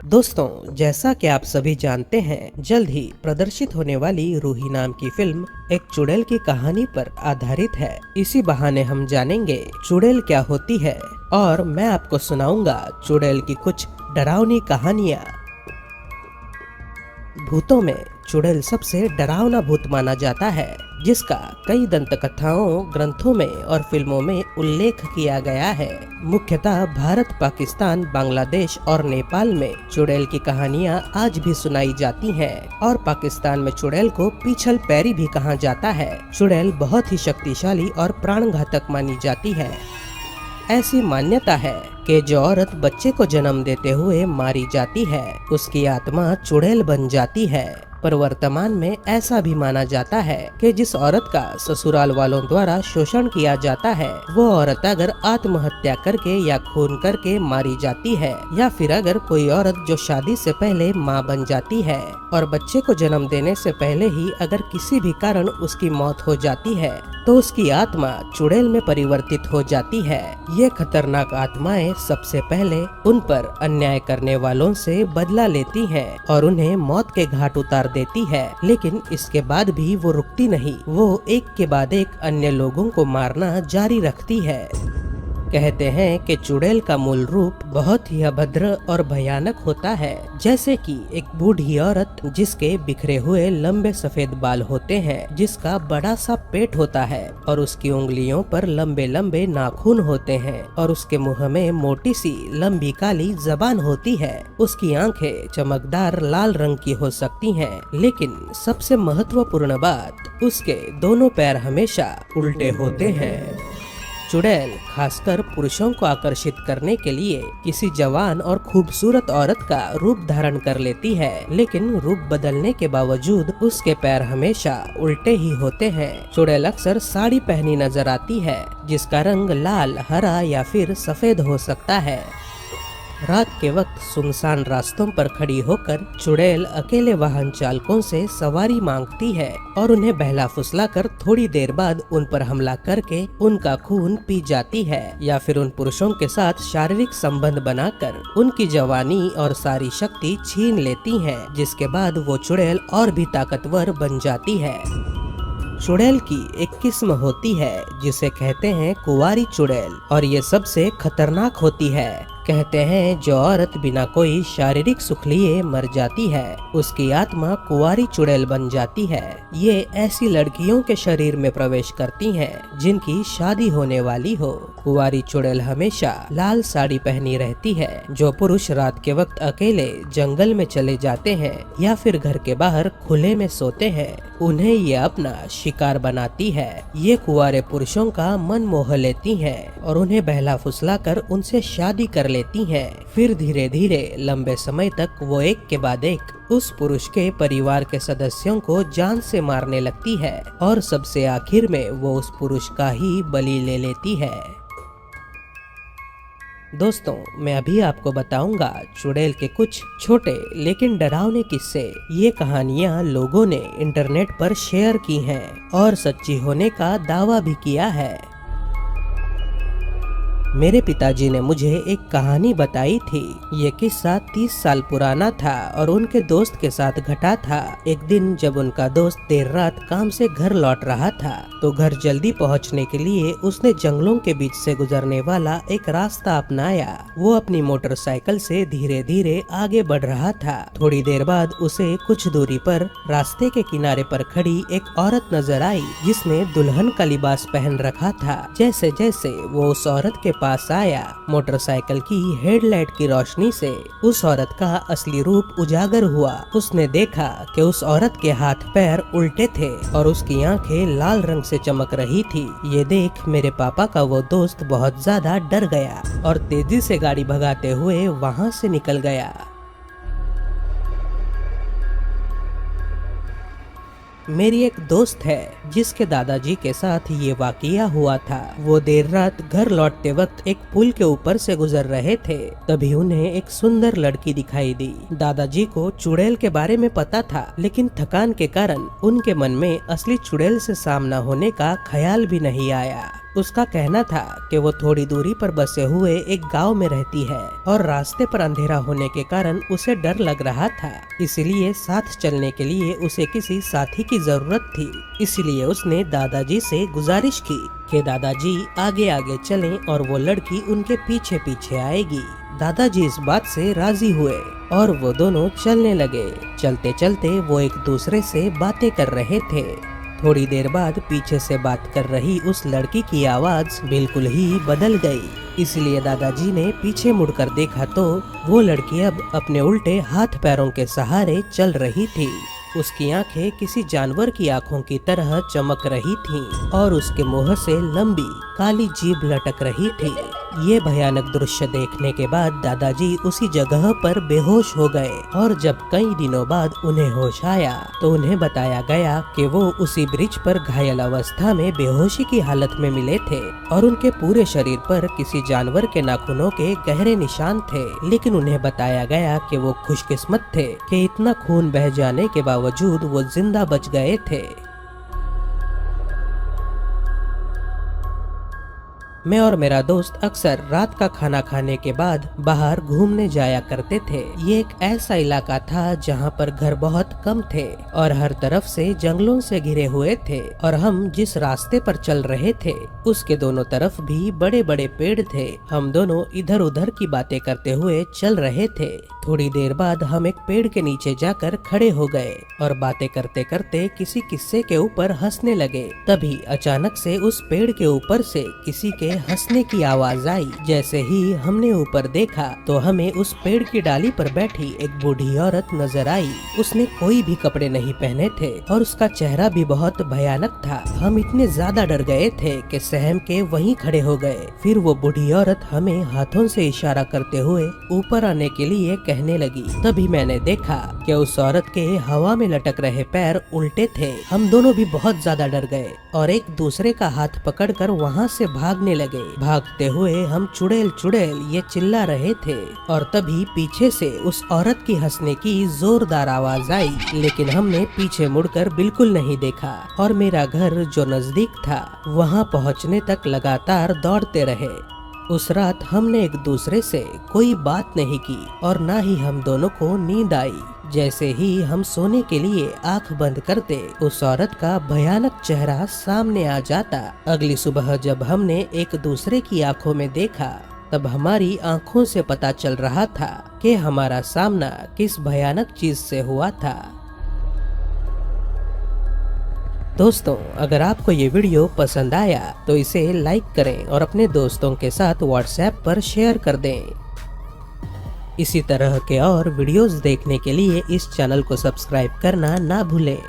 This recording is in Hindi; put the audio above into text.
दोस्तों, जैसा कि आप सभी जानते हैं, जल्द ही प्रदर्शित होने वाली रूही नाम की फिल्म एक चुड़ैल की कहानी पर आधारित है। इसी बहाने हम जानेंगे चुड़ैल क्या होती है और मैं आपको सुनाऊंगा चुड़ैल की कुछ डरावनी कहानियाँ। भूतों में चुड़ैल सबसे डरावना भूत माना जाता है, जिसका कई दंत कथाओं, ग्रंथों में और फिल्मों में उल्लेख किया गया है। मुख्यतः भारत, पाकिस्तान, बांग्लादेश और नेपाल में चुड़ैल की कहानियां आज भी सुनाई जाती हैं और पाकिस्तान में चुड़ैल को पीछल पैरी भी कहा जाता है। चुड़ैल बहुत ही शक्तिशाली और प्राणघातक मानी जाती है। ऐसी मान्यता है कि जो औरत बच्चे को जन्म देते हुए मारी जाती है, उसकी आत्मा चुड़ैल बन जाती है। पर वर्तमान में ऐसा भी माना जाता है कि जिस औरत का ससुराल वालों द्वारा शोषण किया जाता है, वो औरत अगर आत्महत्या करके या खून करके मारी जाती है, या फिर अगर कोई औरत जो शादी से पहले माँ बन जाती है और बच्चे को जन्म देने से पहले ही अगर किसी भी कारण उसकी मौत हो जाती है, तो उसकी आत्मा चुड़ैल में परिवर्तित हो जाती है। ये खतरनाक आत्माएं सबसे पहले उन पर अन्याय करने वालों से बदला लेती हैं और उन्हें मौत के घाट उतार देती है, लेकिन इसके बाद भी वो रुकती नहीं। वो एक के बाद एक अन्य लोगों को मारना जारी रखती है। कहते हैं कि चुड़ैल का मूल रूप बहुत ही अभद्र और भयानक होता है, जैसे कि एक बूढ़ी औरत जिसके बिखरे हुए लंबे सफेद बाल होते हैं, जिसका बड़ा सा पेट होता है और उसकी उंगलियों पर लंबे लंबे नाखून होते हैं और उसके मुंह में मोटी सी लंबी काली जबान होती है। उसकी आंखें चमकदार लाल रंग की हो सकती हैं, लेकिन सबसे महत्वपूर्ण बात, उसके दोनों पैर हमेशा उल्टे होते हैं। चुड़ैल खासकर पुरुषों को आकर्षित करने के लिए किसी जवान और खूबसूरत औरत का रूप धारण कर लेती है, लेकिन रूप बदलने के बावजूद उसके पैर हमेशा उल्टे ही होते हैं। चुड़ैल अक्सर साड़ी पहनी नजर आती है, जिसका रंग लाल, हरा या फिर सफेद हो सकता है। रात के वक्त सुनसान रास्तों पर खड़ी होकर चुड़ैल अकेले वाहन चालकों से सवारी मांगती है और उन्हें बहला फुसलाकर थोड़ी देर बाद उन पर हमला करके उनका खून पी जाती है, या फिर उन पुरुषों के साथ शारीरिक संबंध बनाकर उनकी जवानी और सारी शक्ति छीन लेती है, जिसके बाद वो चुड़ैल और भी ताकतवर बन जाती है। चुड़ैल की एक किस्म होती है जिसे कहते हैं कुंवारी चुड़ैल, और ये सबसे खतरनाक होती है। कहते हैं जो औरत बिना कोई शारीरिक सुख लिए मर जाती है, उसकी आत्मा कुंवारी चुड़ैल बन जाती है। ये ऐसी लड़कियों के शरीर में प्रवेश करती हैं जिनकी शादी होने वाली हो। कुंवारी चुड़ैल हमेशा लाल साड़ी पहनी रहती है। जो पुरुष रात के वक्त अकेले जंगल में चले जाते हैं या फिर घर के बाहर खुले में सोते हैं, उन्हें ये अपना शिकार बनाती है। ये कुंवारे पुरुषों का मन मोह लेती हैं और उन्हें बहला फुसलाकर उनसे शादी कर लेती हैं। फिर धीरे धीरे लंबे समय तक वो एक के बाद एक उस पुरुष के परिवार के सदस्यों को जान से मारने लगती है और सबसे आखिर में वो उस पुरुष का ही बलि ले लेती है। दोस्तों, मैं अभी आपको बताऊंगा चुड़ैल के कुछ छोटे लेकिन डरावने किस्से। ये कहानियाँ लोगों ने इंटरनेट पर शेयर की हैं और सच्ची होने का दावा भी किया है। मेरे पिताजी ने मुझे एक कहानी बताई थी। ये किस्सा 30 साल पुराना था और उनके दोस्त के साथ घटा था। एक दिन जब उनका दोस्त देर रात काम से घर लौट रहा था, तो घर जल्दी पहुंचने के लिए उसने जंगलों के बीच से गुजरने वाला एक रास्ता अपनाया। वो अपनी मोटरसाइकिल से धीरे धीरे आगे बढ़ रहा था। थोड़ी देर बाद उसे कुछ दूरी पर रास्ते के किनारे पर खड़ी एक औरत नजर आई, जिसने दुल्हन का लिबास पहन रखा था। जैसे जैसे वो उस औरत के पास आया, मोटरसाइकिल की हेडलाइट की रोशनी से उस औरत का असली रूप उजागर हुआ। उसने देखा कि उस औरत के हाथ पैर उल्टे थे और उसकी आंखें लाल रंग से चमक रही थी। ये देख मेरे पापा का वो दोस्त बहुत ज्यादा डर गया और तेजी से गाड़ी भगाते हुए वहाँ से निकल गया। मेरी एक दोस्त है जिसके दादाजी के साथ ये वाकया हुआ था। वो देर रात घर लौटते वक्त एक पुल के ऊपर से गुजर रहे थे, तभी उन्हें एक सुंदर लड़की दिखाई दी। दादाजी को चुड़ैल के बारे में पता था, लेकिन थकान के कारण उनके मन में असली चुड़ैल से सामना होने का ख्याल भी नहीं आया। उसका कहना था कि वो थोड़ी दूरी पर बसे हुए एक गांव में रहती है और रास्ते पर अंधेरा होने के कारण उसे डर लग रहा था, इसलिए साथ चलने के लिए उसे किसी साथी की जरूरत थी। इसलिए उसने दादाजी से गुजारिश की कि दादाजी आगे आगे चलें और वो लड़की उनके पीछे पीछे आएगी। दादाजी इस बात से राजी हुए और वो दोनों चलने लगे। चलते चलते वो एक दूसरे से बातें कर रहे थे। थोड़ी देर बाद पीछे से बात कर रही उस लड़की की आवाज बिल्कुल ही बदल गई। इसलिए दादाजी ने पीछे मुड़कर देखा तो वो लड़की अब अपने उल्टे हाथ पैरों के सहारे चल रही थी। उसकी आंखें किसी जानवर की आंखों की तरह चमक रही थीं और उसके मुंह से लंबी काली जीभ लटक रही थी। ये भयानक दृश्य देखने के बाद दादाजी उसी जगह पर बेहोश हो गए और जब कई दिनों बाद उन्हें होश आया तो उन्हें बताया गया कि वो उसी ब्रिज पर घायल अवस्था में बेहोशी की हालत में मिले थे और उनके पूरे शरीर पर किसी जानवर के नाखूनों के गहरे निशान थे। लेकिन उन्हें बताया गया कि वो खुशकिस्मत थे कि इतना खून बह जाने के बावजूद वो जिंदा बच गए थे। मैं और मेरा दोस्त अक्सर रात का खाना खाने के बाद बाहर घूमने जाया करते थे। ये एक ऐसा इलाका था जहाँ पर घर बहुत कम थे और हर तरफ से जंगलों से घिरे हुए थे और हम जिस रास्ते पर चल रहे थे उसके दोनों तरफ भी बड़े बड़े पेड़ थे। हम दोनों इधर उधर की बातें करते हुए चल रहे थे। थोड़ी देर बाद हम एक पेड़ के नीचे जाकर खड़े हो गए और बातें करते करते किसी किस्से के ऊपर हंसने लगे। तभी अचानक से उस पेड़ के ऊपर से किसी के हंसने की आवाज आई। जैसे ही हमने ऊपर देखा तो हमें उस पेड़ की डाली पर बैठी एक बूढ़ी औरत नजर आई। उसने कोई भी कपड़े नहीं पहने थे और उसका चेहरा भी बहुत भयानक था। हम इतने ज्यादा डर गए थे कि सहम के वहीं खड़े हो गए। फिर वो बूढ़ी औरत हमें हाथों से इशारा करते हुए ऊपर आने के लिए कहने लगी। तभी मैंने देखा कि उस औरत के हवा में लटक रहे पैर उल्टे थे। हम दोनों भी बहुत ज्यादा डर गए और एक दूसरे का हाथ पकड़कर वहाँ से भागने लगे। भागते हुए हम चुड़ैल चुड़ैल ये चिल्ला रहे थे और तभी पीछे से उस औरत की हंसने की जोरदार आवाज आई। लेकिन हमने पीछे मुड़कर बिल्कुल नहीं देखा और मेरा घर जो नजदीक था वहाँ पहुँचने तक लगातार दौड़ते रहे। उस रात हमने एक दूसरे से कोई बात नहीं की और ना ही हम दोनों को नींद आई। जैसे ही हम सोने के लिए आंख बंद करते उस औरत का भयानक चेहरा सामने आ जाता। अगली सुबह जब हमने एक दूसरे की आंखों में देखा तब हमारी आंखों से पता चल रहा था कि हमारा सामना किस भयानक चीज से हुआ था। दोस्तों, अगर आपको ये वीडियो पसंद आया तो इसे लाइक करें और अपने दोस्तों के साथ व्हाट्सएप पर शेयर कर दें। इसी तरह के और वीडियोस देखने के लिए इस चैनल को सब्सक्राइब करना ना भूलें।